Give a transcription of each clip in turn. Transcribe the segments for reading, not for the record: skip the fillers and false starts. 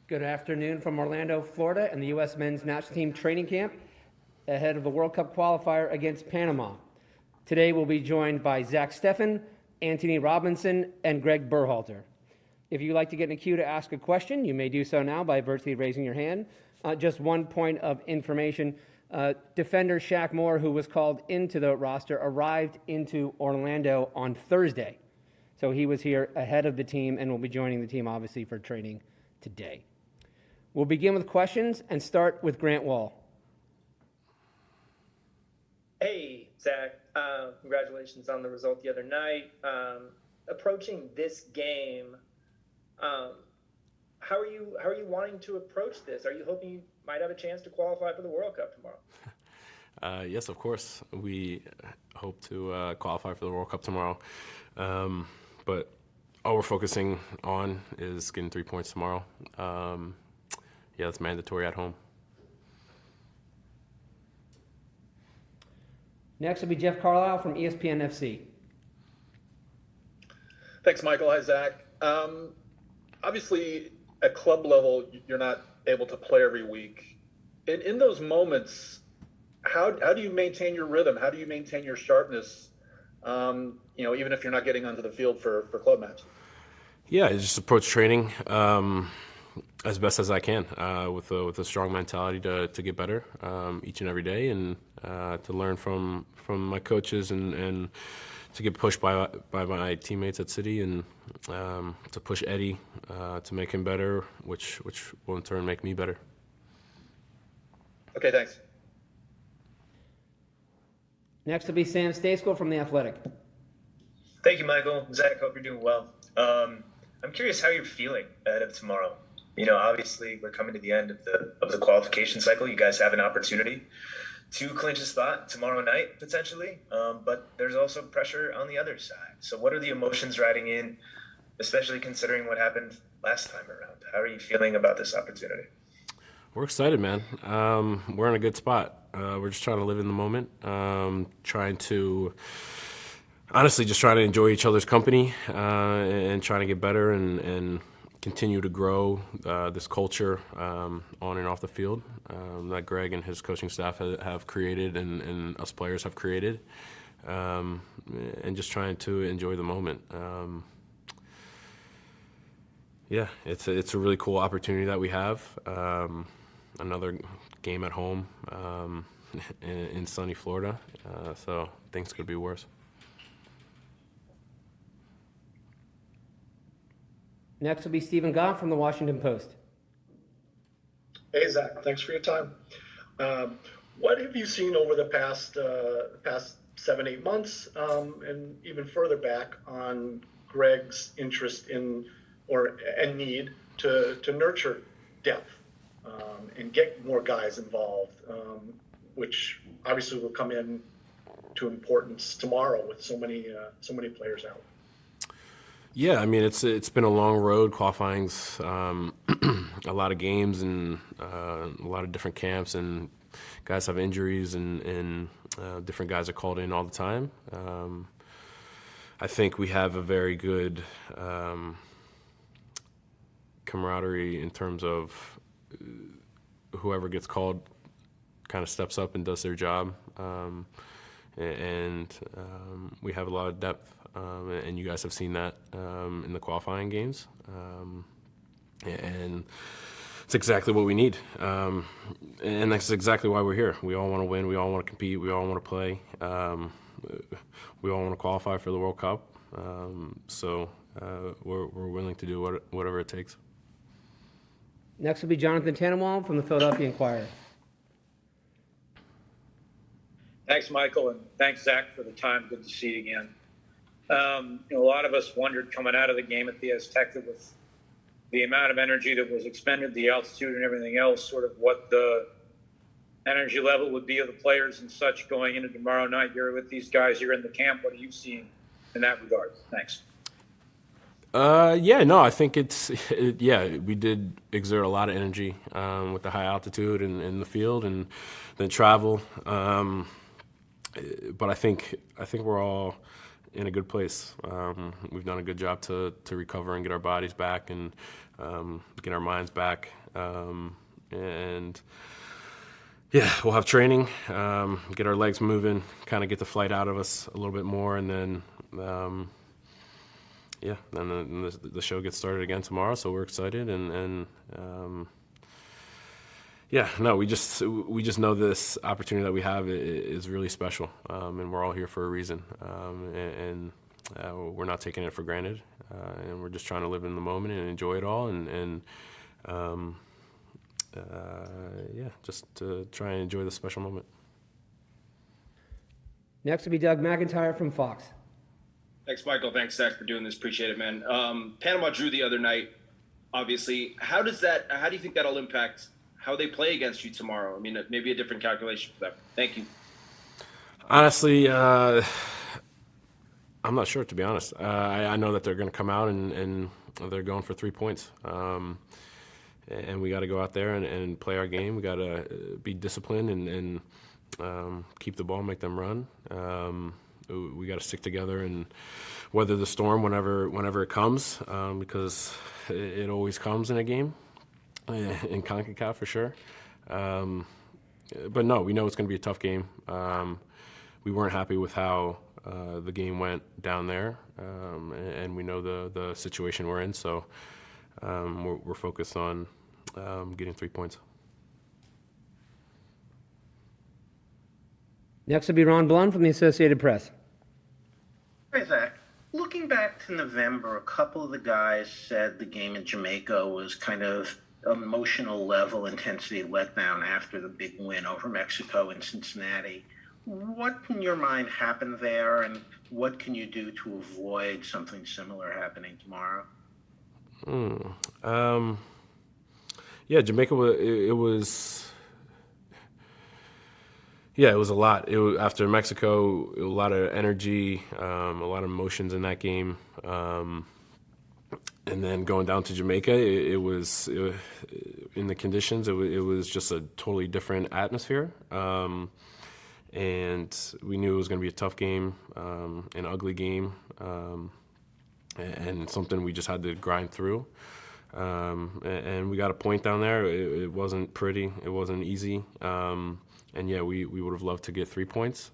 Good afternoon from Orlando, Florida, and the U.S. men's national team training camp ahead of the World Cup qualifier against Panama. Today we'll be joined by Zack Steffen, Antonee Robinson, and Gregg Berhalter. If you'd like to get in a queue to ask a question, you may do so now by virtually raising your hand. Just one point of information. Defender Shaq Moore, who was called into the roster, arrived into Orlando on Thursday. So he was here ahead of the team and will be joining the team, obviously, for training today. We'll begin with questions and start with Grant Wall. Hey, Zach. Congratulations on the result the other night. Approaching this game, how are you wanting to approach this? Are you hoping you might have a chance to qualify for the World Cup tomorrow? Yes, of course. We hope to qualify for the World Cup tomorrow. But all we're focusing on is getting 3 points tomorrow. Yeah, it's mandatory at home. Next will be Jeff Carlisle from ESPN FC. Thanks, Michael. Hi, Zach. Obviously, at club level, you're not able to play every week. In those moments, how do you maintain your rhythm? How do you maintain your sharpness, even if you're not getting onto the field for club matches? Yeah, I just approach training as best as I can with a strong mentality to get better each and every day, and to learn from my coaches and to get pushed by my teammates at City, and to push Eddie to make him better, which will in turn make me better. Okay, thanks. Next will be Sam Stejskal from The Athletic. Thank you, Michael. Zach, hope you're doing well. I'm curious how you're feeling ahead of tomorrow. Obviously we're coming to the end of the qualification cycle. You guys have an opportunity to clinch a spot tomorrow night, potentially, but there's also pressure on the other side. So what are the emotions riding in, especially considering what happened last time around? How are you feeling about this opportunity? We're excited, man. We're in a good spot. We're just trying to live in the moment, trying to enjoy each other's company, and trying to get better and continue to grow this culture on and off the field that Gregg and his coaching staff have created and us players have created, and just trying to enjoy the moment. Yeah, it's a really cool opportunity that we have. Another game at home in sunny Florida, so things could be worse. Next will be Stephen Goff from The Washington Post. Hey, Zach. Thanks for your time. What have you seen over the past 7-8 months, and even further back, on Gregg's interest in and need to nurture depth and get more guys involved, which obviously will come in to importance tomorrow with so many players out? Yeah, I mean, it's been a long road. Qualifying's a lot of games and a lot of different camps, and guys have injuries, and different guys are called in all the time. I think we have a very good camaraderie in terms of whoever gets called kind of steps up and does their job, and we have a lot of depth. And you guys have seen that in the qualifying games, and it's exactly what we need, and that's exactly why we're here. We all want to win, we all want to compete, we all want to play, we all want to qualify for the World Cup, so we're willing to do whatever it takes. Next will be Jonathan Tannenwald from the Philadelphia Inquirer. Thanks, Michael, and thanks, Zach, for the time. Good to see you again. A lot of us wondered coming out of the game at the Azteca with the amount of energy that was expended, the altitude and everything else, sort of what the energy level would be of the players and such going into tomorrow night. You're with these guys, you're in the camp. What are you seeing in that regard? Thanks. I think we did exert a lot of energy with the high altitude and in the field and then travel. But I think we're all in a good place. We've done a good job to recover and get our bodies back and get our minds back. And yeah, we'll have training, get our legs moving, kind of get the flight out of us a little bit more, and then then the show gets started again tomorrow. So we're excited, and we just know this opportunity that we have is really special, and we're all here for a reason, and we're not taking it for granted, and we're just trying to live in the moment and enjoy it all, and just to try and enjoy this special moment. Next will be Doug McIntyre from Fox. Thanks, Michael. Thanks, Zach, for doing this. Appreciate it, man. Panama drew the other night, obviously. How do you think that'll impact how they play against you tomorrow? I mean, maybe a different calculation for them. Thank you. Honestly, I'm not sure, to be honest. I know that they're going to come out and they're going for 3 points. And we got to go out there and play our game. We got to be disciplined and keep the ball, make them run. We got to stick together and weather the storm whenever it comes, because it always comes in a game, in CONCACAF for sure. But no, we know it's going to be a tough game. We weren't happy with how the game went down there, and we know the situation we're in. So we're focused on getting 3 points. Next will be Ron Blum from the Associated Press. Hey, Zach. Looking back to November, a couple of the guys said the game in Jamaica was kind of emotional level intensity letdown after the big win over Mexico and Cincinnati. What in your mind happened there, and what can you do to avoid something similar happening tomorrow? Jamaica, it was a lot. After Mexico, a lot of energy, a lot of emotions in that game. And then going down to Jamaica, it was in the conditions, it was just a totally different atmosphere. And we knew it was going to be a tough game, an ugly game, and something we just had to grind through. And we got a point down there. It wasn't pretty. It wasn't easy. We would have loved to get 3 points.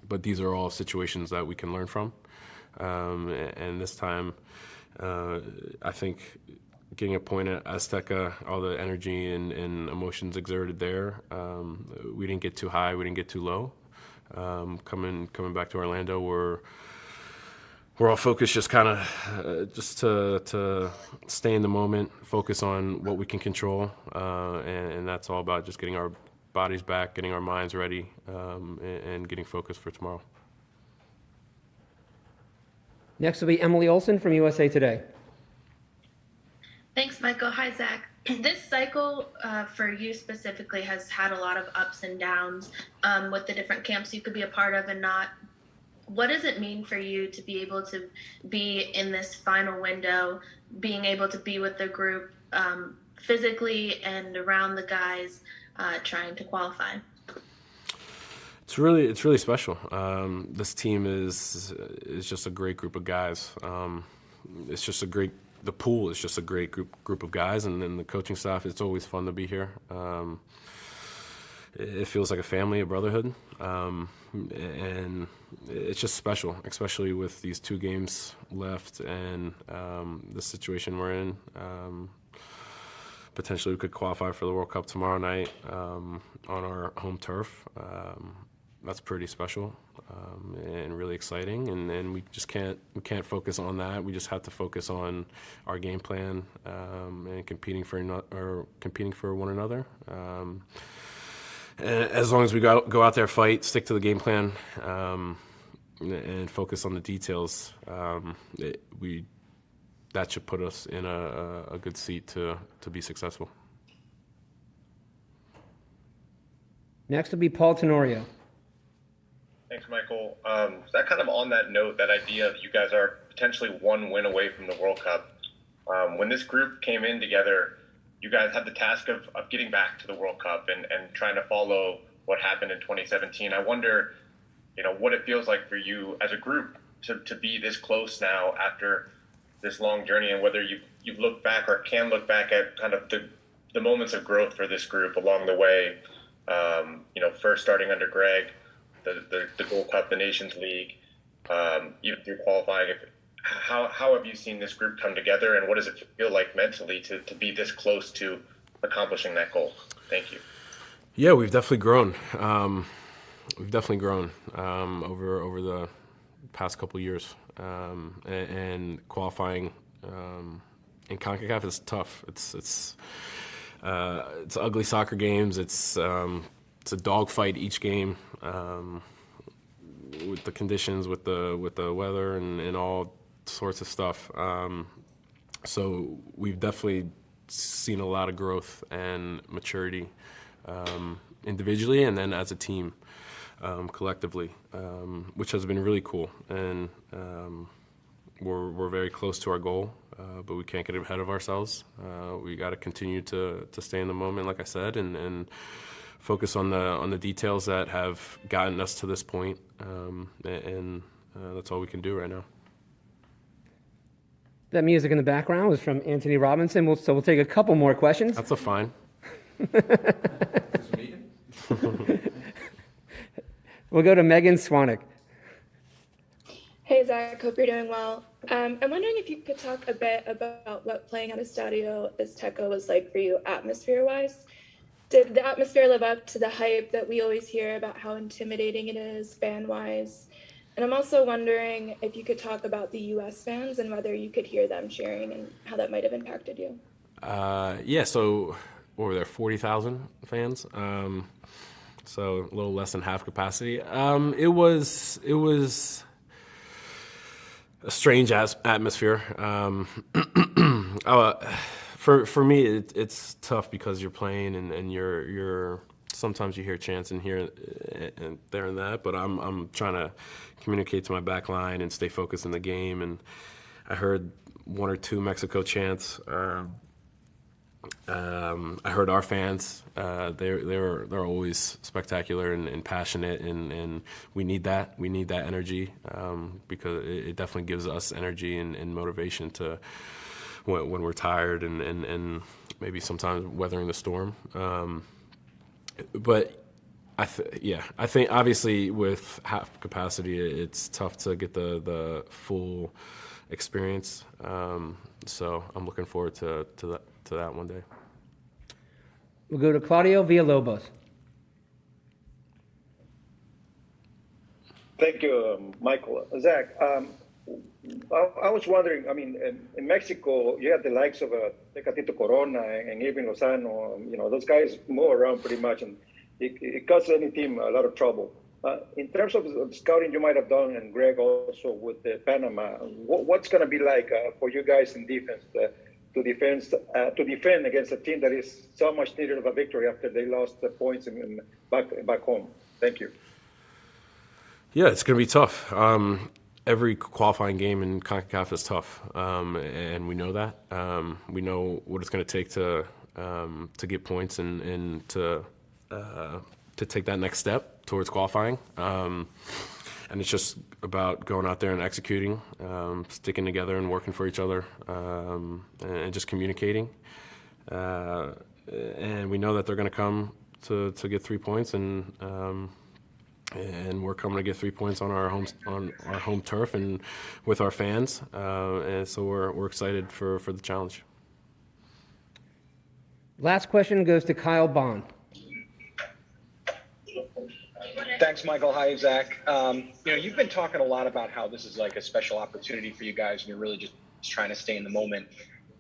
But these are all situations that we can learn from. And this time, I think getting a point at Azteca, all the energy and emotions exerted there, we didn't get too high, we didn't get too low. Coming back to Orlando, we're all focused just kind of just to stay in the moment, focus on what we can control, and that's all about just getting our bodies back, getting our minds ready, and getting focused for tomorrow. Next will be Emily Olson from USA Today. Thanks, Michael. Hi, Zach. This cycle for you specifically has had a lot of ups and downs with the different camps you could be a part of and not. What does it mean for you to be able to be in this final window, being able to be with the group physically and around the guys trying to qualify? It's really special. This team is just a great group of guys. It's just the pool is just a great group of guys, and then the coaching staff. It's always fun to be here. It feels like a family, a brotherhood, and it's just special, especially with these 2 games left and the situation we're in. Potentially we could qualify for the World Cup tomorrow night on our home turf. That's pretty special and really exciting. And we just can't focus on that. We just have to focus on our game plan and competing for one another. And as long as we go out there, fight, stick to the game plan, and focus on the details, that should put us in a good seat to be successful. Next will be Paul Tenorio. Thanks, Michael. That kind of on that note, that idea of you guys are potentially 1 win away from the World Cup. When this group came in together, you guys had the task of getting back to the World Cup and trying to follow what happened in 2017. I wonder, what it feels like for you as a group to be this close now after this long journey, and whether you've looked back or can look back at kind of the moments of growth for this group along the way. First starting under Gregg, the Gold Cup, the Nations League, even through qualifying. How have you seen this group come together, and what does it feel like mentally to be this close to accomplishing that goal? Thank you. Yeah, we've definitely grown. Over the past couple of years, and qualifying in CONCACAF is tough. It's ugly soccer games. It's a dogfight each game, with the conditions, with the weather, and all sorts of stuff. So we've definitely seen a lot of growth and maturity, individually and then as a team, collectively, which has been really cool. And we're very close to our goal, but we can't get ahead of ourselves. We got to continue to stay in the moment, like I said, and focus on the details that have gotten us to this point, and that's all we can do right now. That music in the background was from Antonee Robinson. We'll take a couple more questions. That's a fine. We'll go to Megan Swanek. Hey, Zach. Hope you're doing well. I'm wondering if you could talk a bit about what playing at Estadio Azteca was like for you atmosphere-wise. Did the atmosphere live up to the hype that we always hear about how intimidating it is fan-wise? And I'm also wondering if you could talk about the U.S. fans and whether you could hear them cheering and how that might have impacted you. Yeah, so what were there, 40,000 fans? So a little less than half capacity. It was a strange atmosphere. For me, it's tough because you're playing and you're sometimes you hear chants in here and there and that, but I'm trying to communicate to my back line and stay focused in the game. And I heard one or two Mexico chants. I heard our fans. They're always spectacular and passionate, and we need that. We need that energy, because it definitely gives us energy and motivation to when we're tired and maybe sometimes weathering the storm. But I think obviously with half capacity, it's tough to get the full experience. So I'm looking forward to that one day. We'll go to Claudio Villalobos. Thank you, Michael. Zach, I was wondering, I mean, in Mexico, you have the likes of Tecatito Corona and even Lozano. Those guys move around pretty much, and it causes any team a lot of trouble. In terms of scouting you might have done, and Gregg also with Panama, what's going to be like for you guys in defense to defend against a team that is so much needed of a victory after they lost the points back home? Thank you. Yeah, it's going to be tough. Every qualifying game in CONCACAF is tough, and we know that. We know what it's going to take to get points and to take that next step towards qualifying. And it's just about going out there and executing, sticking together and working for each other, and just communicating. And we know that they're going to come to get 3 points, and we're coming to get 3 points on our home turf and with our fans. And so we're excited for the challenge. Last question goes to Kyle Bond. Thanks, Michael. Hi, Zach. You've been talking a lot about how this is like a special opportunity for you guys, and you're really just trying to stay in the moment.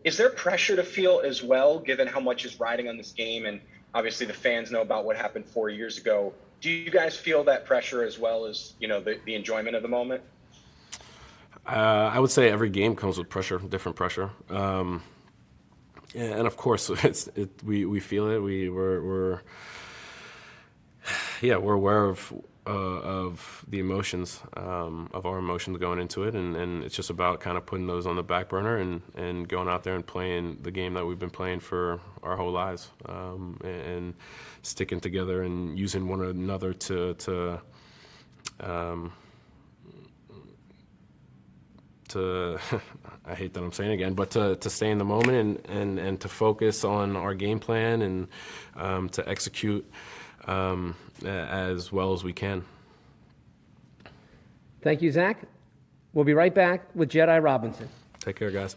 Is there pressure to feel as well, given how much is riding on this game? And obviously the fans know about what happened 4 years ago. Do you guys feel that pressure as well as, the enjoyment of the moment? I would say every game comes with pressure, different pressure. And of course, we feel it. We're aware of the emotions, of our emotions going into it, and it's just about kind of putting those on the back burner and going out there and playing the game that we've been playing for our whole lives, and sticking together and using one another to to I hate that I'm saying it again, but to stay in the moment and to focus on our game plan and to execute as well as we can. Thank you, Zack. We'll be right back with Jedi Robinson. Take care, guys.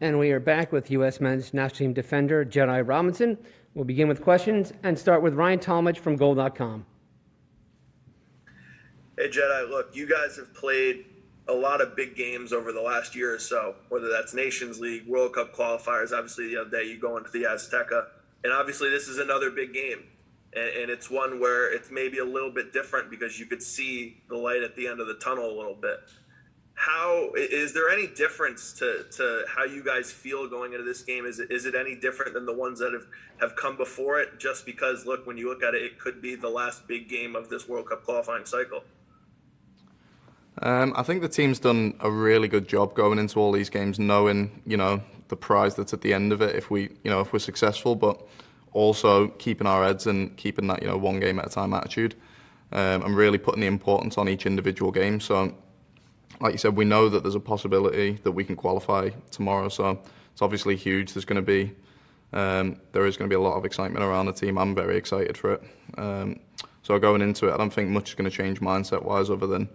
And we are back with U.S. men's national team defender Jedi Robinson. We'll begin with questions and start with Ryan Talmadge from Goal.com. Hey, Jedi, look, you guys have played a lot of big games over the last year or so, whether that's Nations League, World Cup qualifiers. Obviously, the other day you go into the Azteca, and obviously this is another big game. And it's one where it's maybe a little bit different because you could see the light at the end of the tunnel a little bit. How is there any difference to how you guys feel going into this game? Is it any different than the ones that have come before it? Just because, look, when you look at it, it could be the last big game of this World Cup qualifying cycle. I think the team's done a really good job going into all these games, knowing, the prize that's at the end of it if we're successful, but also keeping our heads and keeping that, one game at a time attitude, and really putting the importance on each individual game. So, like you said, we know that there's a possibility that we can qualify tomorrow, so it's obviously huge. There is going to be a lot of excitement around the team. I'm very excited for it. So going into it, I don't think much is going to change mindset-wise other than,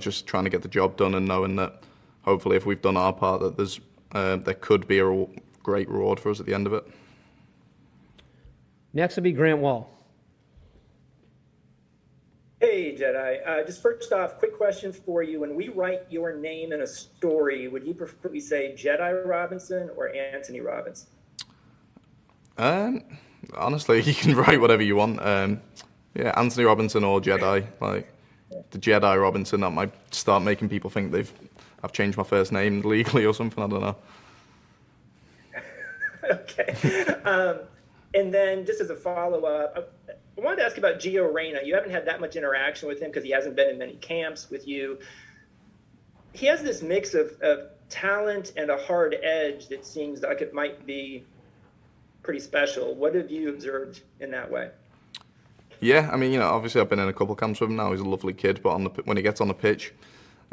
just trying to get the job done and knowing that hopefully if we've done our part that there could be a great reward for us at the end of it. Next will be Grant Wall. Hey, Jedi. Just first off, quick question for you. When we write your name in a story, would you prefer we say Jedi Robinson or Antonee Robinson? Honestly, you can write whatever you want. Antonee Robinson or Jedi. Like the Jedi Robinson, that might start making people think I've changed my first name legally or something. I don't know. Okay. And then just as a follow-up, I wanted to ask about Gio Reyna. You haven't had that much interaction with him because he hasn't been in many camps with you. He has this mix of talent and a hard edge that seems like it might be pretty special. What have you observed in that way? Yeah, I mean, obviously I've been in a couple camps with him now. He's a lovely kid, but when he gets on the pitch,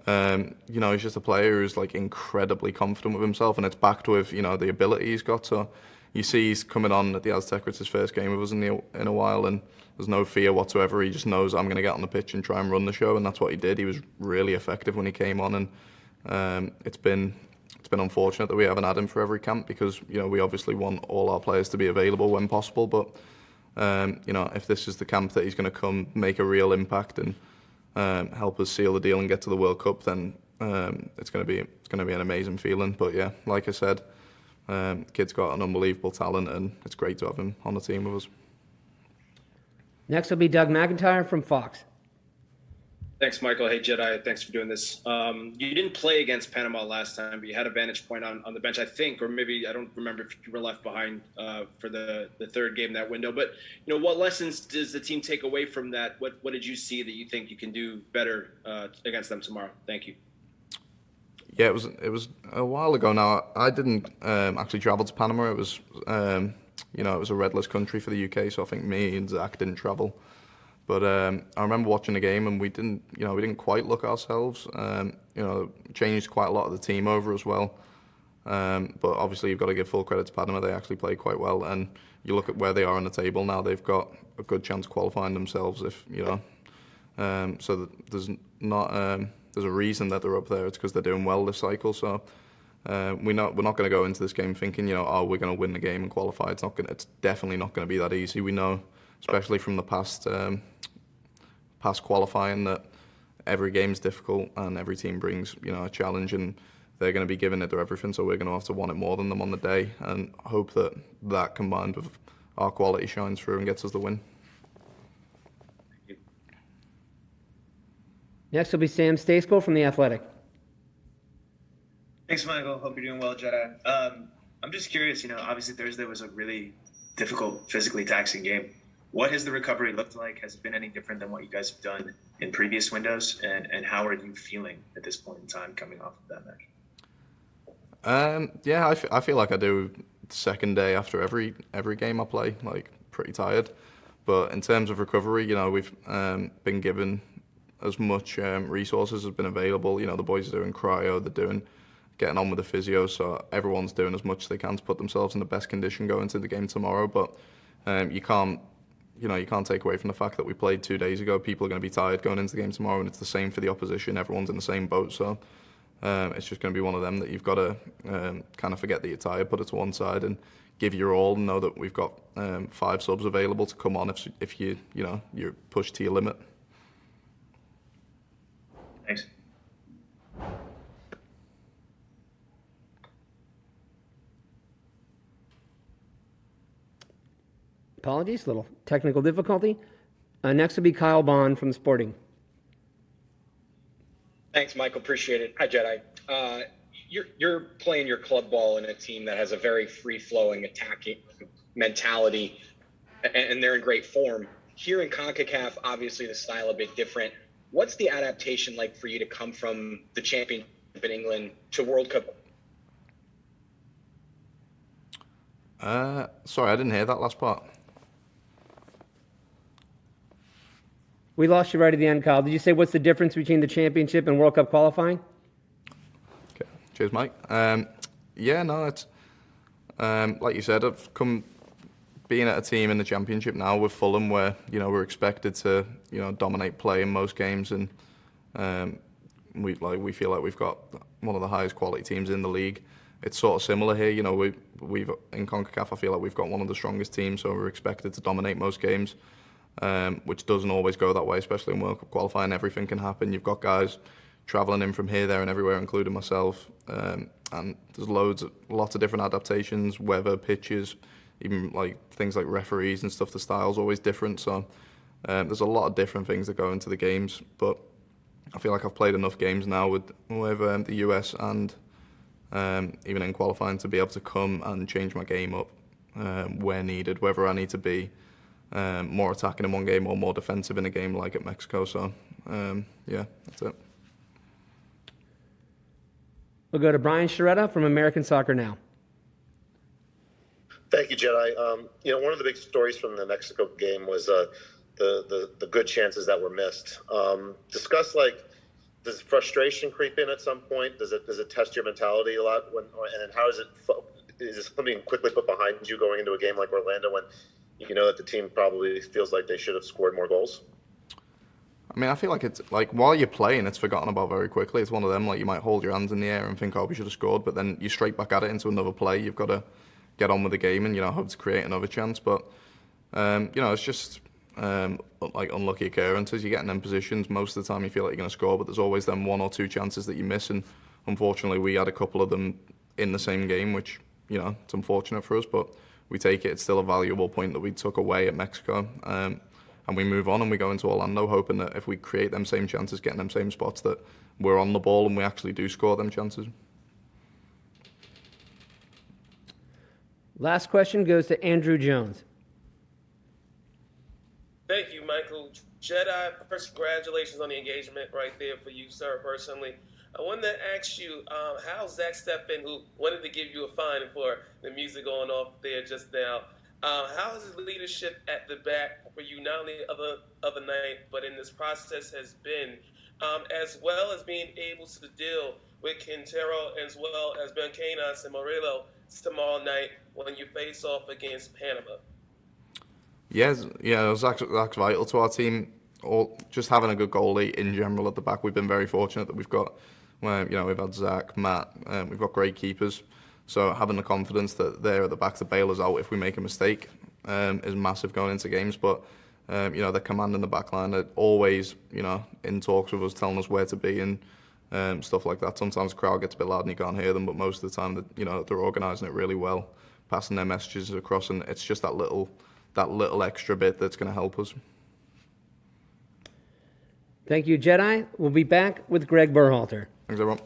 he's just a player who's like incredibly confident with himself, and it's backed with, the ability he's got. So you see he's coming on at the Azteca. It's his first game with us in a while, and there's no fear whatsoever. He just knows I'm going to get on the pitch and try and run the show, and that's what he did. He was really effective when he came on, and it's been unfortunate that we haven't had him for every camp because we obviously want all our players to be available when possible. But if this is the camp that he's going to come make a real impact and help us seal the deal and get to the World Cup, then it's going to be an amazing feeling. But yeah, like I said, kid's got an unbelievable talent, and it's great to have him on the team with us. Next will be Doug McIntyre from Fox. Thanks, Michael. Hey, Jedi. Thanks for doing this. You didn't play against Panama last time, but you had a vantage point on the bench, I think, or maybe I don't remember if you were left behind for the third game that window. But what lessons does the team take away from that? What did you see that you think you can do better against them tomorrow? Thank you. Yeah, it was a while ago now. I didn't actually travel to Panama. It was it was a redless country for the UK, so I think me and Zach didn't travel. But I remember watching the game, and we didn't quite look ourselves. Changed quite a lot of the team over as well. But obviously, you've got to give full credit to Panama. They actually played quite well, and you look at where they are on the table now. They've got a good chance of qualifying themselves. So there's a reason that they're up there. It's because they're doing well this cycle. So we're not going to go into this game thinking we're going to win the game and qualify. It's definitely not going to be that easy. We know, especially from the past qualifying, that every game's difficult and every team brings a challenge, and they're going to be giving it their everything. So we're going to have to want it more than them on the day, and hope that combined with our quality shines through and gets us the win. Next will be Sam Stejskal from The Athletic. Thanks, Michael. Hope you're doing well, Jedi. I'm just curious, obviously Thursday was a really difficult, physically taxing game. What has the recovery looked like? Has it been any different than what you guys have done in previous windows? And how are you feeling at this point in time coming off of that match? Yeah, I feel like I do the second day after every game I play, like pretty tired. But in terms of recovery, we've been given as much resources has been available. The boys are doing cryo, getting on with the physio, so everyone's doing as much as they can to put themselves in the best condition going into the game tomorrow. But you can't take away from the fact that we played 2 days ago. People are going to be tired going into the game tomorrow, and it's the same for the opposition. Everyone's in the same boat, so it's just going to be one of them that you've got to kind of forget that you're tired, put it to one side, and give your all, and know that we've got 5 subs available to come on if you're pushed to your limit. Thanks. Apologies, little technical difficulty. Next will be Kyle Bond from Sporting. Thanks, Michael. Appreciate it. Hi, Jedi. You're playing your club ball in a team that has a very free-flowing attacking mentality, and they're in great form. Here in CONCACAF, obviously the style a bit different. What's the adaptation like for you to come from the championship in England to World Cup? Sorry, I didn't hear that last part. We lost you right at the end, Kyle. Did you say what's the difference between the championship and World Cup qualifying? Okay, cheers, Mike. It's like you said, I've come being at a team in the championship now with Fulham, where we're expected to dominate play in most games, and we feel like we've got one of the highest quality teams in the league. It's sort of similar here. We've in CONCACAF, I feel like we've got one of the strongest teams, so we're expected to dominate most games, which doesn't always go that way, especially in World Cup qualifying. Everything can happen. You've got guys travelling in from here, there, and everywhere, including myself, and there's lots of different adaptations, weather, pitches, even like things like referees and stuff. The style's always different, so there's a lot of different things that go into the games. But I feel like I've played enough games now with the US and even in qualifying to be able to come and change my game up where needed, whether I need to be more attacking in one game or more defensive in a game like at Mexico. So yeah, that's it. We'll go to Brian Sherretta from American Soccer Now. Thank you, Jedi. One of the big stories from the Mexico game was the good chances that were missed. Discuss does frustration creep in at some point? Does it test your mentality a lot? And how is it something quickly put behind you going into a game like Orlando when you know that the team probably feels like they should have scored more goals? I mean, I feel like it's like while you're playing, it's forgotten about very quickly. It's one of them, like you might hold your hands in the air and think, oh, we should have scored, but then you're straight back at it into another play. You've got to get on with the game and hope to create another chance. But it's just like unlucky occurrences. You get in them positions. Most of the time you feel like you're going to score, but there's always them 1 or 2 chances that you miss. And unfortunately, we had a couple of them in the same game, which, it's unfortunate for us, but we take it. It's still a valuable point that we took away at Mexico. And we move on and we go into Orlando hoping that if we create them same chances, getting them same spots, that we're on the ball and we actually do score them chances. Last question goes to Andrew Jones. Thank you, Michael. Jedi, first, congratulations on the engagement right there for you, sir, personally. I wanted to ask you, how's Zack Steffen, who wanted to give you a fine for the music going off there just now, how has his leadership at the back for you, not only other night, but in this process has been, as well as being able to deal with Quintero as well as Benquenas and Morillo tomorrow night when you face off against Panama? Yes, Zach's vital to our team. Just having a good goalie in general at the back. We've been very fortunate that we've got, we've had Zach, Matt, we've got great keepers. So having the confidence that they're at the back to bail us out if we make a mistake is massive going into games. But the command in the back line are always, in talks with us, telling us where to be and stuff like that. Sometimes the crowd gets a bit loud and you can't hear them, but most of the time, they're organising it really well, passing their messages across, and it's just that little extra bit that's going to help us. Thank you, Jedi. We'll be back with Gregg Berhalter. Thanks, everyone.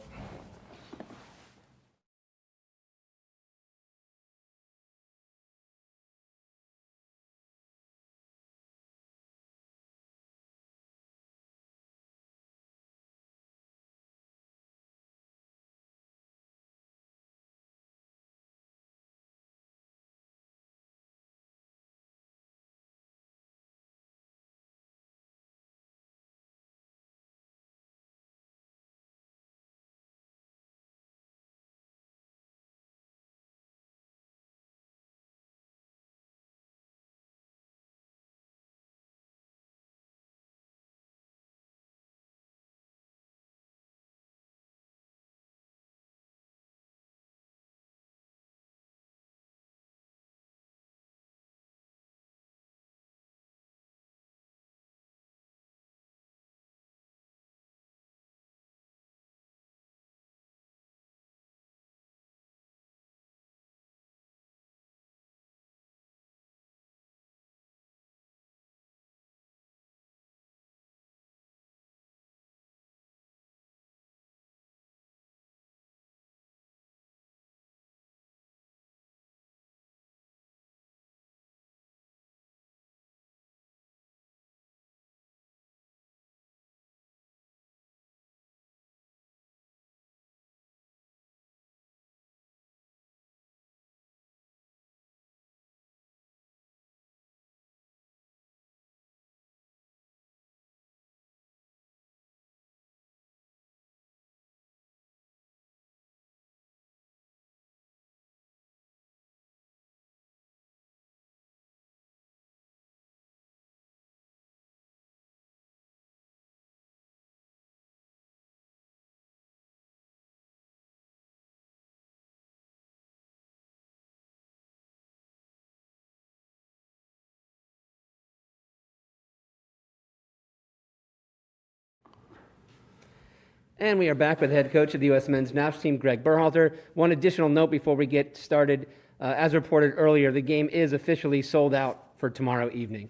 And we are back with head coach of the U.S. men's national team, Gregg Berhalter. One additional note before we get started. As reported earlier, the game is officially sold out for tomorrow evening.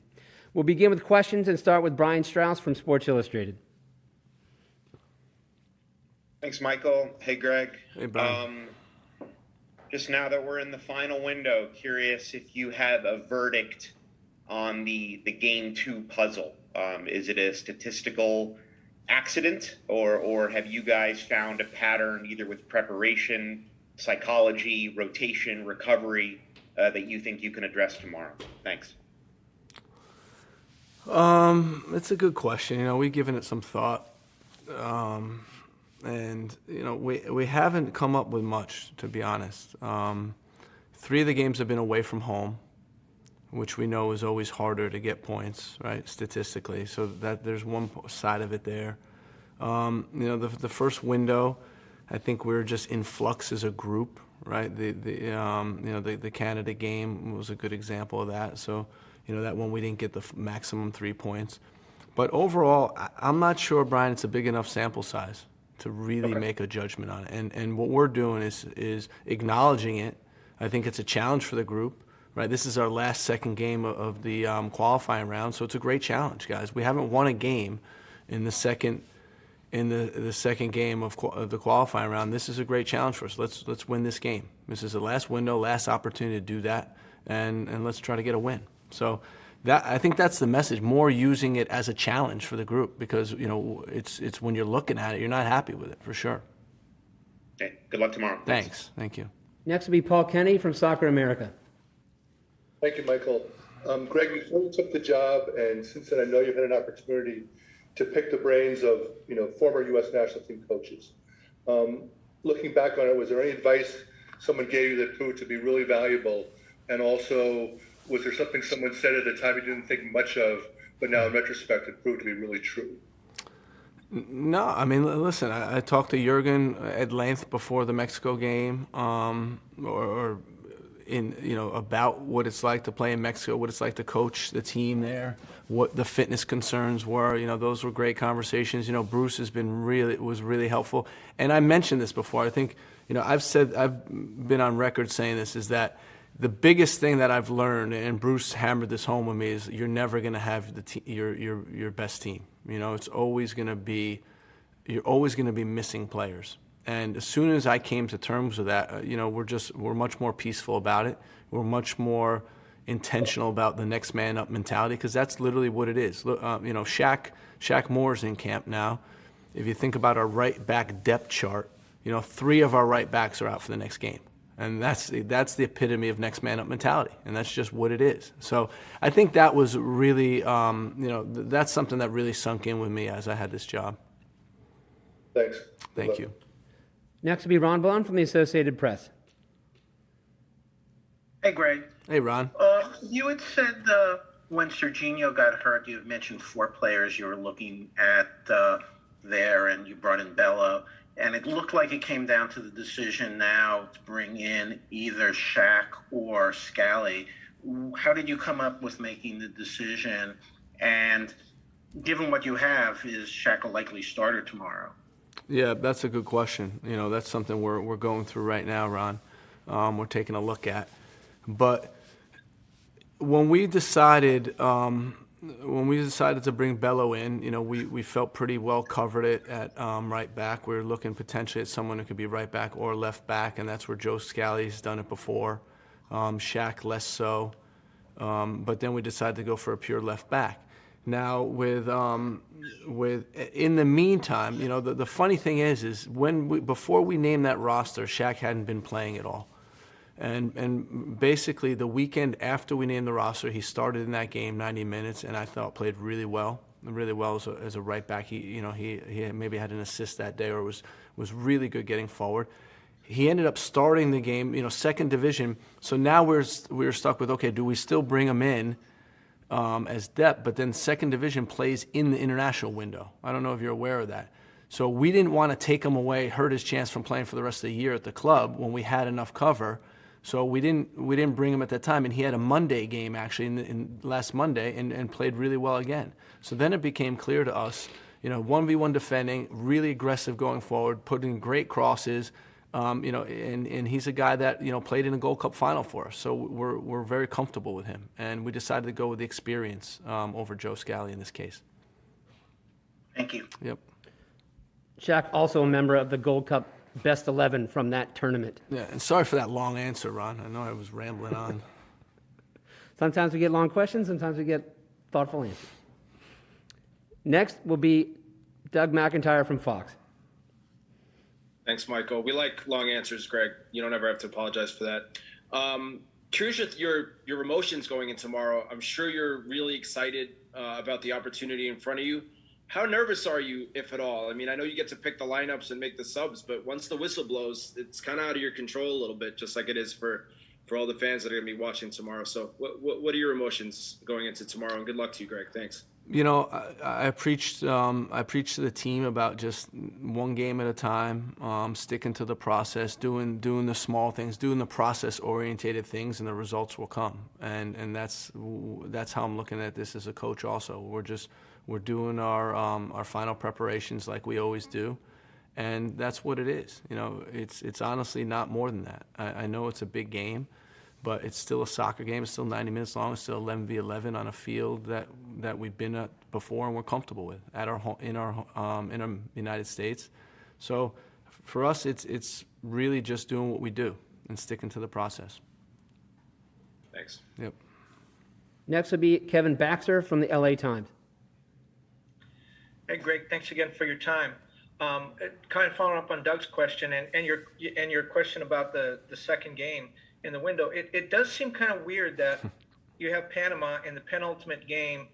We'll begin with questions and start with Brian Strauss from Sports Illustrated. Thanks, Michael. Hey, Greg. Hey, Brian. Just now that we're in the final window, curious if you have a verdict on the Game 2 puzzle. Is it a statistical accident, or have you guys found a pattern either with preparation, psychology, rotation, recovery that you think you can address tomorrow? Thanks. It's a good question. We've given it some thought. And we haven't come up with much, to be honest. 3 of the games have been away from home, which we know is always harder to get points, right, statistically. So that there's one side of it there. The first window, I think we're just in flux as a group, right? The Canada game was a good example of that. So that one we didn't get the maximum 3 points. But overall, I'm not sure, Brian, it's a big enough sample size to really make a judgment on it. And what we're doing is acknowledging it. I think it's a challenge for the group. Right, this is our last second game of the qualifying round, so it's a great challenge, guys. We haven't won a game in the second game of the qualifying round. This is a great challenge for us. Let's win this game. This is the last window, last opportunity to do that, and let's try to get a win. So I think that's the message. More using it as a challenge for the group, because it's when you're looking at it, you're not happy with it for sure. Okay. Good luck tomorrow. Thanks. Thank you. Next will be Paul Kenny from Soccer America. Thank you, Michael. Greg, before you took the job, and since then I know you've had an opportunity to pick the brains of former U.S. national team coaches. Looking back on it, was there any advice someone gave you that proved to be really valuable? And also, was there something someone said at the time you didn't think much of, but now in retrospect it proved to be really true? No, I mean, listen, I talked to Jurgen at length before the Mexico game, about what it's like to play in Mexico, what it's like to coach the team there, what the fitness concerns were. Those were great conversations. Bruce was really helpful. And I mentioned this before. I think, I've been on record saying this, is that the biggest thing that I've learned, and Bruce hammered this home with me, is you're never going to have your best team. It's always going to be, you're always going to be missing players. And as soon as I came to terms with that, we're much more peaceful about it. We're much more intentional about the next man up mentality, because that's literally what it is. Shaq Moore's in camp now. If you think about our right back depth chart, 3 of our right backs are out for the next game. And that's the epitome of next man up mentality. And that's just what it is. So I think that was really, that's something that really sunk in with me as I had this job. Thanks. Thank you. Next will be Ron Blum from the Associated Press. Hey, Greg. Hey, Ron. You had said when Serginho got hurt, you had mentioned 4 players you were looking at there, and you brought in Bello. And it looked like it came down to the decision now to bring in either Shaq or Scally. How did you come up with making the decision? And given what you have, is Shaq a likely starter tomorrow? Yeah, that's a good question. That's something we're going through right now, Ron. We're taking a look at. But when we decided to bring Bello in, we felt pretty well covered it at right back. We were looking potentially at someone who could be right back or left back, and that's where Joe Scally's done it before. Shaq less so. But then we decided to go for a pure left back. Now, with in the meantime, the funny thing is before we named that roster, Shaq hadn't been playing at all, and basically the weekend after we named the roster, he started in that game 90 minutes, and I thought played really well as a right back. He maybe had an assist that day, or was really good getting forward. He ended up starting the game, second division. So now we're stuck with, okay, do we still bring him in as depth? But then second division plays in the international window. I don't know if you're aware of that. So we didn't want to take him away, hurt his chance from playing for the rest of the year at the club when we had enough cover. So we didn't bring him at that time, and he had a Monday game actually in last Monday and played really well again. So then it became clear to us, 1v1 defending, really aggressive going forward, putting great crosses. And he's a guy that, played in a Gold Cup final for us. So we're very comfortable with him. And we decided to go with the experience over Joe Scally in this case. Thank you. Yep. Shaq, also a member of the Gold Cup Best 11 from that tournament. Yeah, and sorry for that long answer, Ron. I know I was rambling on. Sometimes we get long questions, sometimes we get thoughtful answers. Next will be Doug McIntyre from Fox. Thanks, Michael. We like long answers, Greg. You don't ever have to apologize for that. Curious with your emotions going in tomorrow. I'm sure you're really excited about the opportunity in front of you. How nervous are you, if at all? I mean, I know you get to pick the lineups and make the subs, but once the whistle blows, it's kind of out of your control a little bit, just like it is for all the fans that are going to be watching tomorrow. So what are your emotions going into tomorrow? And good luck to you, Greg. Thanks. I preached to the team about just one game at a time, sticking to the process, doing the small things, doing the process-orientated things, and the results will come. And that's how I'm looking at this as a coach. Also, we're doing our final preparations like we always do, and that's what it is. It's honestly not more than that. I know it's a big game, but it's still a soccer game. It's still 90 minutes long. It's still 11v11 on a field that we've been at before and we're comfortable with in our United States. So for us, it's really just doing what we do and sticking to the process. Thanks. Yep. Next will be Kevin Baxter from the LA Times. Hey, Greg, thanks again for your time. Kind of following up on Doug's question and your question about the second game in the window, it does seem kind of weird that you have Panama in the penultimate game.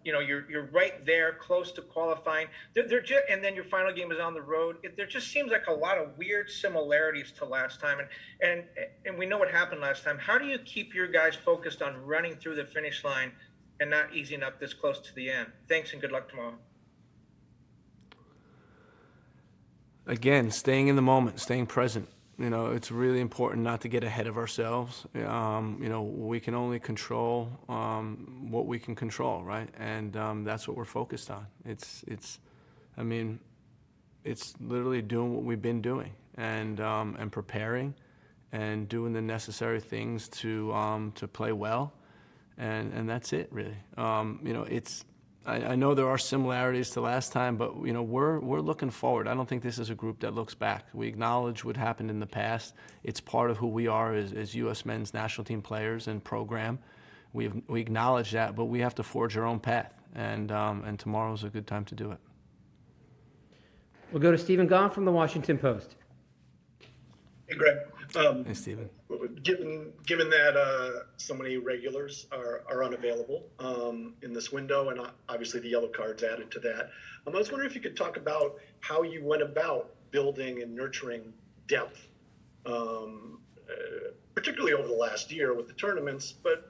You're right there, close to qualifying. And then your final game is on the road. There just seems like a lot of weird similarities to last time, and we know what happened last time. How do you keep your guys focused on running through the finish line and not easing up this close to the end? Thanks, and good luck tomorrow. Again, staying in the moment, staying present. It's really important not to get ahead of ourselves. We can only control what we can control, right? And that's what we're focused on. It's literally doing what we've been doing and preparing and doing the necessary things to play well, and that's it really. I know there are similarities to last time, but we're looking forward. I don't think this is a group that looks back. We acknowledge what happened in the past. It's part of who we are as U.S. men's national team players and program. We acknowledge that, but we have to forge our own path, and tomorrow's a good time to do it. We'll go to Stephen Goff from the Washington Post. Hey, Greg. Hey, Stephen. Given that so many regulars are unavailable in this window, and obviously the yellow cards added to that, I was wondering if you could talk about how you went about building and nurturing depth, particularly over the last year with the tournaments, but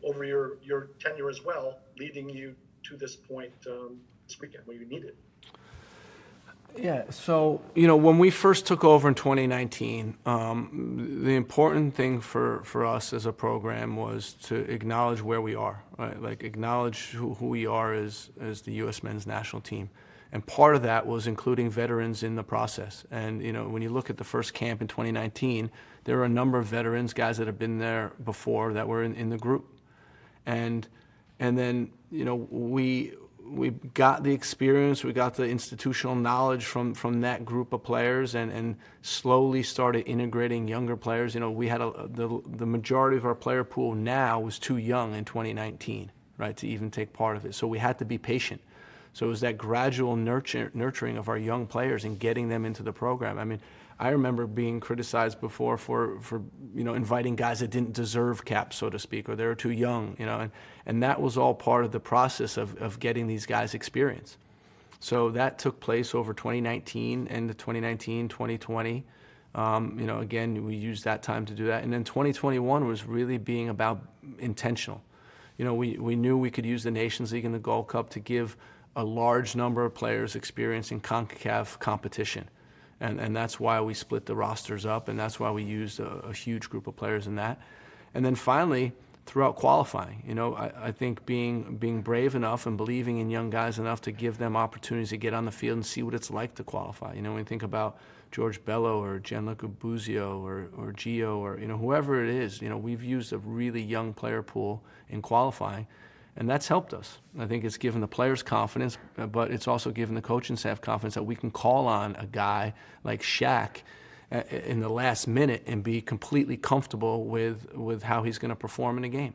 over your tenure as well, leading you to this point this weekend where you need it. Yeah, so, when we first took over in 2019, the important thing for us as a program was to acknowledge where we are, right? Like acknowledge who we are as the U.S. men's national team. And part of that was including veterans in the process. And, when you look at the first camp in 2019, there were a number of veterans, guys that have been there before that were in the group. And then, we got the experience, we got the institutional knowledge from that group of players, and slowly started integrating younger players. We had the majority of our player pool now was too young in 2019, right, to even take part of it. So we had to be patient. So it was that gradual nurturing of our young players and getting them into the program. I remember being criticized before for inviting guys that didn't deserve caps, so to speak, or they were too young, and that was all part of the process of getting these guys experience. So that took place over 2019 and 2020. Again, we used that time to do that. And then 2021 was really being about intentional. We knew we could use the Nations League and the Gold Cup to give a large number of players experience in CONCACAF competition. And that's why we split the rosters up, and that's why we used a huge group of players in that. And then finally, throughout qualifying, I think being brave enough and believing in young guys enough to give them opportunities to get on the field and see what it's like to qualify. When you think about George Bello or Gianluca Buzio or Gio or whoever it is, we've used a really young player pool in qualifying. And that's helped us. I think it's given the players confidence, but it's also given the coaching staff confidence that we can call on a guy like Shaq in the last minute and be completely comfortable with how he's going to perform in a game.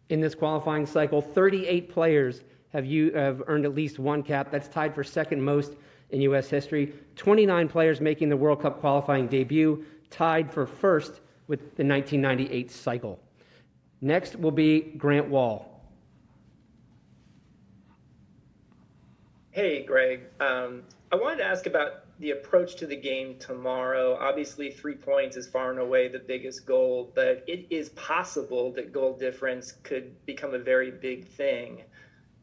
In this qualifying cycle, 38 players have earned at least one cap. That's tied for second most in U.S. history. 29 players making the World Cup qualifying debut, tied for first with the 1998 cycle. Next will be Grant Wall. Hey, Greg. I wanted to ask about the approach to the game tomorrow. Obviously, 3 points is far and away the biggest goal, but it is possible that goal difference could become a very big thing.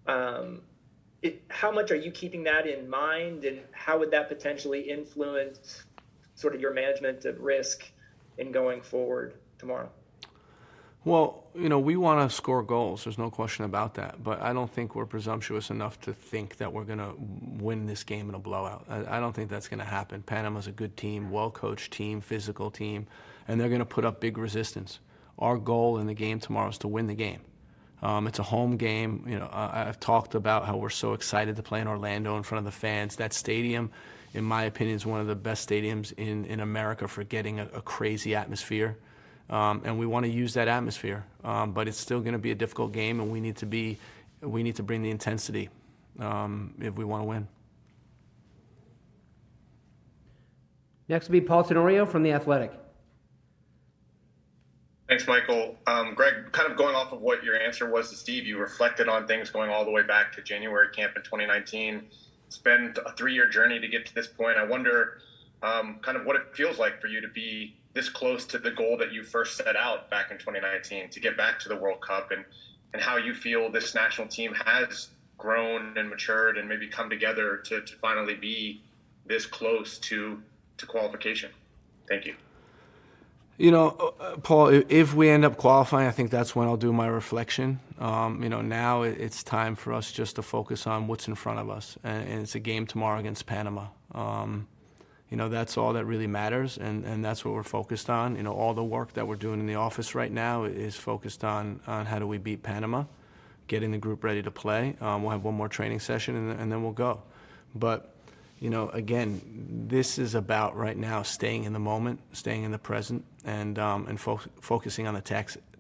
How much are you keeping that in mind, and how would that potentially influence sort of your management of risk in going forward tomorrow? Well, we want to score goals. There's no question about that. But I don't think we're presumptuous enough to think that we're going to win this game in a blowout. I don't think that's going to happen. Panama's a good team, well-coached team, physical team, and they're going to put up big resistance. Our goal in the game tomorrow is to win the game. It's a home game. I've talked about how we're so excited to play in Orlando in front of the fans. That stadium, in my opinion, is one of the best stadiums in America for getting a crazy atmosphere. And we want to use that atmosphere. But it's still going to be a difficult game, and we need to bring the intensity if we want to win. Next will be Paul Tenorio from The Athletic. Thanks, Michael. Gregg, kind of going off of what your answer was to Steve, you reflected on things going all the way back to January camp in 2019. It's been a 3-year journey to get to this point. I wonder kind of what it feels like for you to be this close to the goal that you first set out back in 2019 to get back to the World Cup, and how you feel this national team has grown and matured and maybe come together to finally be this close to qualification. Thank you. Paul, if we end up qualifying, I think that's when I'll do my reflection. Now it's time for us just to focus on what's in front of us, and it's a game tomorrow against Panama. That's all that really matters, and that's what we're focused on. All the work that we're doing in the office right now is focused on how do we beat Panama, getting the group ready to play. We'll have one more training session, and then we'll go. But again, this is about right now staying in the moment, staying in the present, and focusing on the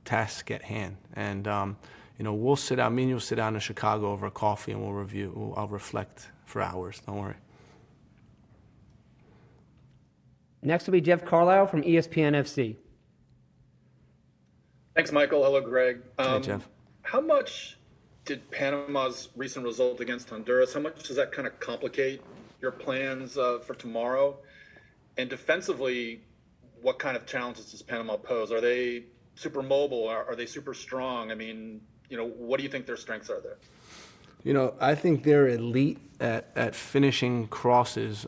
task at hand. And we'll sit down. Me and you'll sit down in Chicago over a coffee, and we'll review. I'll reflect for hours. Don't worry. Next will be Jeff Carlisle from ESPN FC. Thanks, Michael. Hello, Gregg. Hey, Jeff. How much did Panama's recent result against Honduras, how much does that kind of complicate your plans for tomorrow? And defensively, what kind of challenges does Panama pose? Are they super mobile? Are they super strong? I mean, what do you think their strengths are there? I think they're elite at finishing crosses,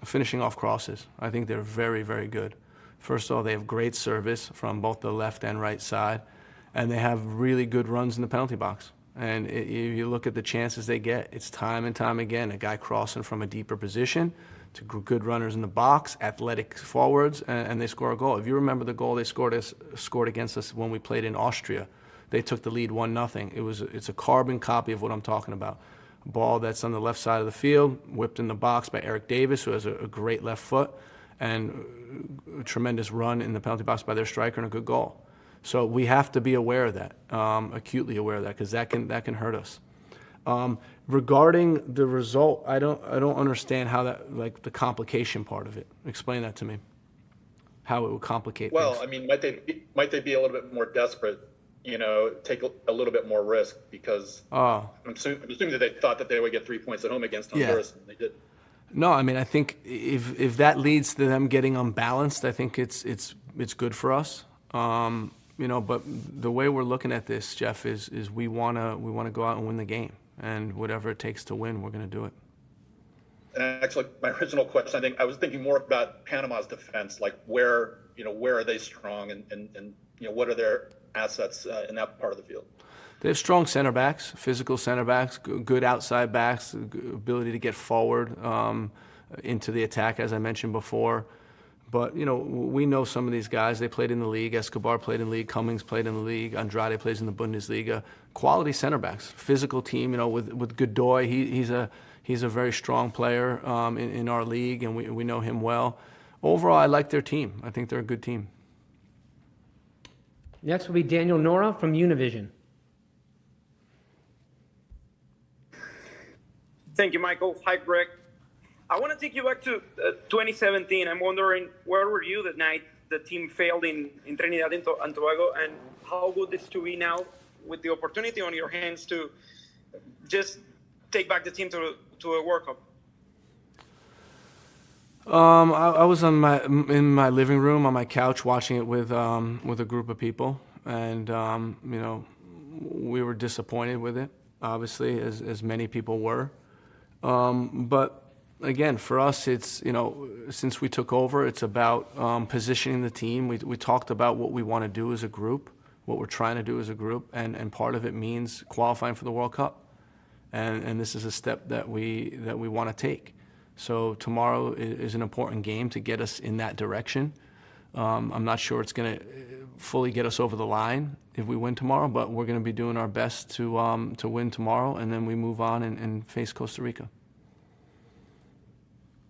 finishing off crosses. I think they're very, very good. First of all, they have great service from both the left and right side, and they have really good runs in the penalty box. And if you look at the chances they get, it's time and time again, a guy crossing from a deeper position to good runners in the box, athletic forwards, and they score a goal. If you remember the goal they scored against us when we played in Austria, they took the lead 1-0. It's a carbon copy of what I'm talking about. A ball that's on the left side of the field, whipped in the box by Eric Davis, who has a great left foot, and a tremendous run in the penalty box by their striker, and a good goal. So we have to be aware of that, acutely aware of that, because that can hurt us. Regarding the result, I don't understand how that, like the complication part of it. Explain that to me. How it would complicate Well, things. I mean, might they be a little bit more desperate? Take a little bit more risk, because I'm assuming that they thought that they would get 3 points at home against Honduras, and they did. No, I mean, I think if that leads to them getting unbalanced, I think it's good for us. But the way we're looking at this, Jeff, is we wanna go out and win the game, and whatever it takes to win, we're gonna do it. And actually, my original question, I was thinking more about Panama's defense, like where are they strong, and what are their assets in that part of the field? They have strong center backs, physical center backs, good outside backs, ability to get forward into the attack, as I mentioned before. But, we know some of these guys. They played in the league. Escobar played in the league. Cummings played in the league. Andrade plays in the Bundesliga. Quality center backs, physical team. With Godoy, he's a very strong player in our league, and we know him well. Overall, I like their team. I think they're a good team. Next will be Daniel Nora from Univision. Thank you, Michael. Hi, Gregg. I want to take you back to 2017. I'm wondering, where were you that night the team failed in Trinidad and Tobago, and how good is to be now with the opportunity on your hands to just take back the team to a World Cup? I was in my living room on my couch watching it with a group of people, and we were disappointed with it. obviously, as many people were. But again, for us, it's, since we took over, it's about positioning the team. We talked about what we want to do as a group, what we're trying to do as a group, and part of it means qualifying for the World Cup. And this is a step that we want to take. So tomorrow is an important game to get us in that direction. I'm not sure it's going to fully get us over the line if we win tomorrow, but we're going to be doing our best to win tomorrow, and then we move on and face Costa Rica.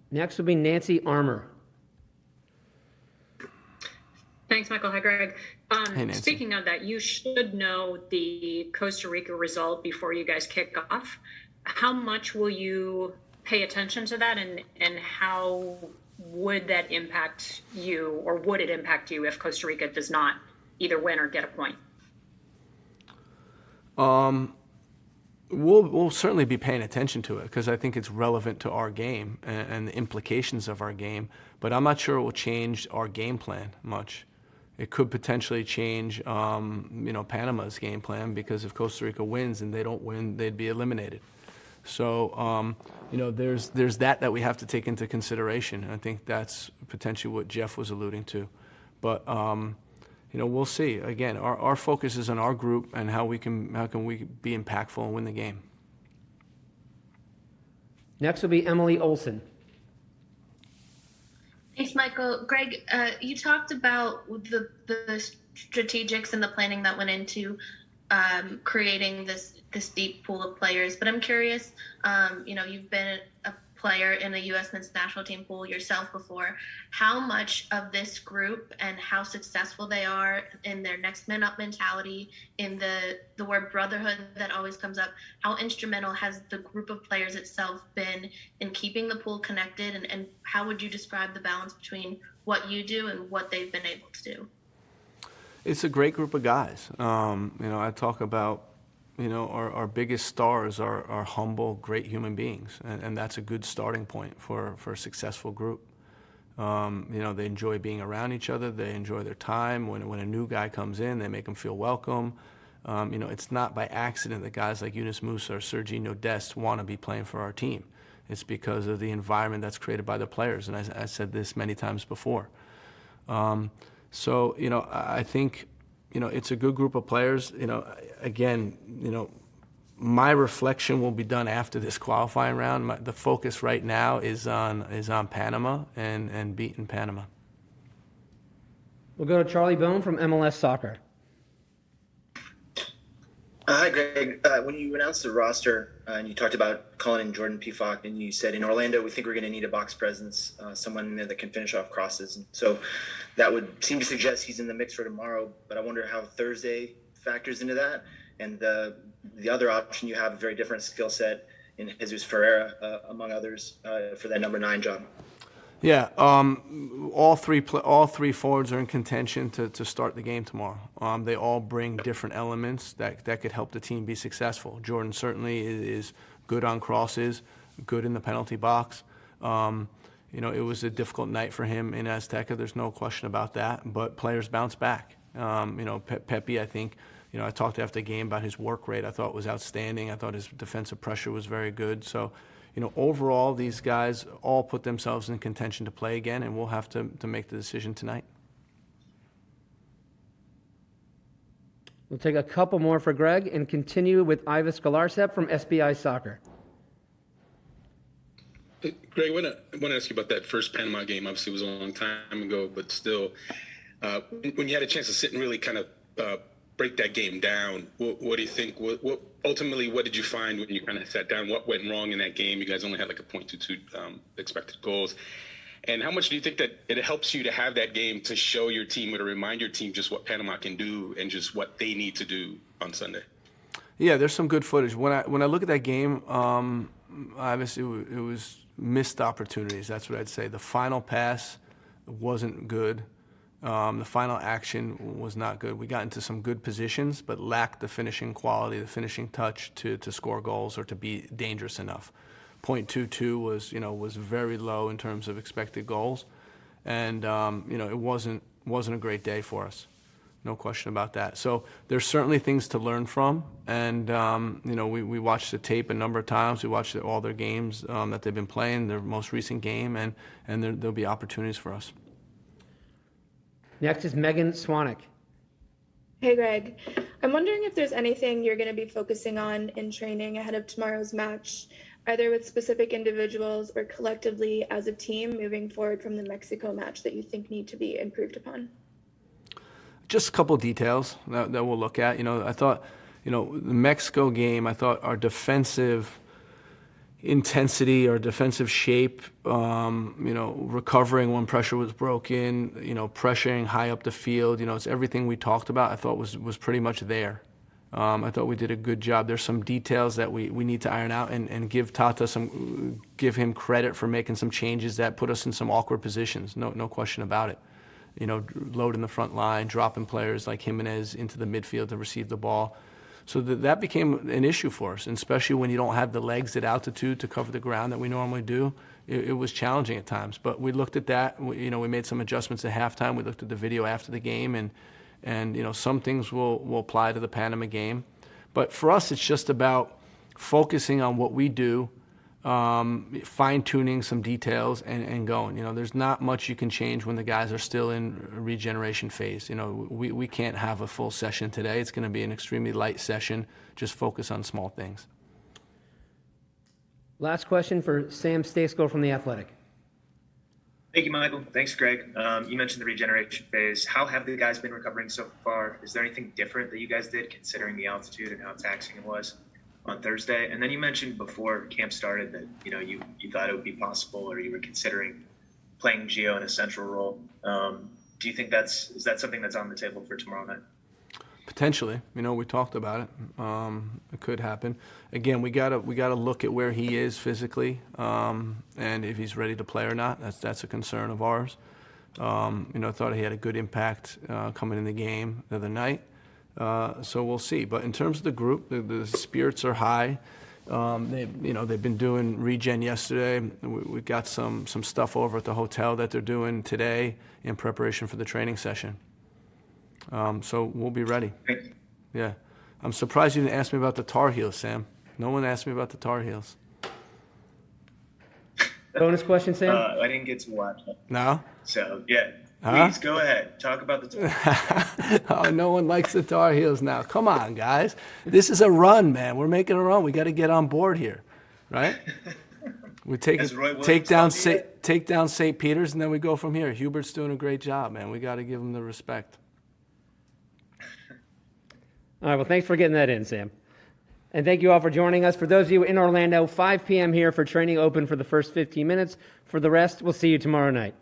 Next will be Nancy Armour. Thanks, Michael. Hi, Greg. Hey, Nancy. Speaking of that, you should know the Costa Rica result before you guys kick off. How much will you pay attention to that, and how would that impact you, or would it impact you if Costa Rica does not either win or get a point? We'll certainly be paying attention to it because I think it's relevant to our game and the implications of our game, but I'm not sure it will change our game plan much. It could potentially change, Panama's game plan, because if Costa Rica wins and they don't win, they'd be eliminated. So, there's that we have to take into consideration. And I think that's potentially what Jeff was alluding to. But, we'll see. Again, our focus is on our group and how can we be impactful and win the game. Next will be Emily Olson. Thanks, Michael. Greg, you talked about the strategics and the planning that went into creating this deep pool of players. But I'm curious, you've been a player in the U.S. men's national team pool yourself before. How much of this group and how successful they are in their next man up mentality, in the word brotherhood that always comes up, how instrumental has the group of players itself been in keeping the pool connected, and how would you describe the balance between what you do and what they've been able to do? It's a great group of guys. I talk about, our biggest stars are humble, great human beings, and that's a good starting point for a successful group. They enjoy being around each other. They enjoy their time. When a new guy comes in, they make them feel welcome. It's not by accident that guys like Yunus Musa or Sergiño Dest want to be playing for our team. It's because of the environment that's created by the players, and I said this many times before. So, I think, it's a good group of players. Again, my reflection will be done after this qualifying round. The focus right now is on Panama and beating Panama. We'll go to Charlie Bone from MLS Soccer. Hi, Greg. When you announced the roster and you talked about calling in Jordan Pifak, and you said in Orlando, we think we're going to need a box presence, someone in there that can finish off crosses. And so that would seem to suggest he's in the mix for tomorrow, but I wonder how Thursday factors into that. And the other option, you have a very different skill set in Jesus Ferreira, among others, for that number 9 job. Yeah, all three forwards are in contention to start the game tomorrow. They all bring different elements that could help the team be successful. Jordan certainly is good on crosses, good in the penalty box. It was a difficult night for him in Azteca. There's no question about that. But players bounce back. Pepe, I think, I talked after the game about his work rate. I thought it was outstanding. I thought his defensive pressure was very good. So, overall, these guys all put themselves in contention to play again, and we'll have to make the decision tonight. We'll take a couple more for Greg and continue with Ivis Galarsep from SBI Soccer. Greg, I want to ask you about that first Panama game. Obviously, it was a long time ago, but still, when you had a chance to sit and really kind of break that game down, what do you think? What ultimately, what did you find when you kind of sat down? What went wrong in that game? You guys only had like a 0.22 expected goals. And how much do you think that it helps you to have that game to show your team or to remind your team just what Panama can do and just what they need to do on Sunday? Yeah, there's some good footage. When I look at that game, obviously it was missed opportunities. That's what I'd say. The final pass wasn't good. The final action was not good. We got into some good positions, but lacked the finishing quality, the finishing touch to score goals or to be dangerous enough. 0.22 was very low in terms of expected goals, and it wasn't a great day for us. No question about that. So there's certainly things to learn from, and we watched the tape a number of times. We watched all their games that they've been playing, their most recent game, and there'll be opportunities for us. Next is Megan Swanek. Hey, Greg. I'm wondering if there's anything you're going to be focusing on in training ahead of tomorrow's match, either with specific individuals or collectively as a team moving forward from the Mexico match that you think need to be improved upon? Just a couple of details that we'll look at. I thought, the Mexico game, I thought our defensive intensity or defensive shape, recovering when pressure was broken, pressuring high up the field, it's everything we talked about. I thought was pretty much there. I thought we did a good job. There's some details that we need to iron out and give give him credit for making some changes that put us in some awkward positions. No question about it. Loading the front line, dropping players like Jimenez into the midfield to receive the ball. So that became an issue for us, and especially when you don't have the legs at altitude to cover the ground that we normally do. It was challenging at times, but we looked at that. We made some adjustments at halftime. We looked at the video after the game, and some things will apply to the Panama game. But for us, it's just about focusing on what we do, fine-tuning some details and going. There's not much you can change when the guys are still in a regeneration phase. We can't have a full session today. It's going to be an extremely light session. Just focus on small things. Last question for Sam Stejskal from The Athletic. Thank you, Michael. Thanks, Greg. You mentioned the regeneration phase. How have the guys been recovering so far? Is there anything different that you guys did considering the altitude and how taxing it was on Thursday? And then you mentioned before camp started that you thought it would be possible, or you were considering playing Gio in a central role. Do you think is that something that's on the table for tomorrow night? Potentially, we talked about it. It could happen. Again, we gotta look at where he is physically, and if he's ready to play or not. That's a concern of ours. I thought he had a good impact coming in the game the other night. So we'll see. But in terms of the group, the spirits are high. They've been doing regen yesterday. We got some stuff over at the hotel that they're doing today in preparation for the training session. So we'll be ready. Yeah. I'm surprised you didn't ask me about the Tar Heels, Sam. No one asked me about the Tar Heels. Bonus question, Sam? I didn't get to watch it. No? So, yeah. Huh? Please go ahead. Talk about the Tar Heels. Oh, no one likes the Tar Heels now. Come on, guys. This is a run, man. We're making a run. We got to get on board here, right? We take down St. Peter's, and then we go from here. Hubert's doing a great job, man. We got to give him the respect. All right, well, thanks for getting that in, Sam. And thank you all for joining us. For those of you in Orlando, 5 p.m. here for training open for the first 15 minutes. For the rest, we'll see you tomorrow night.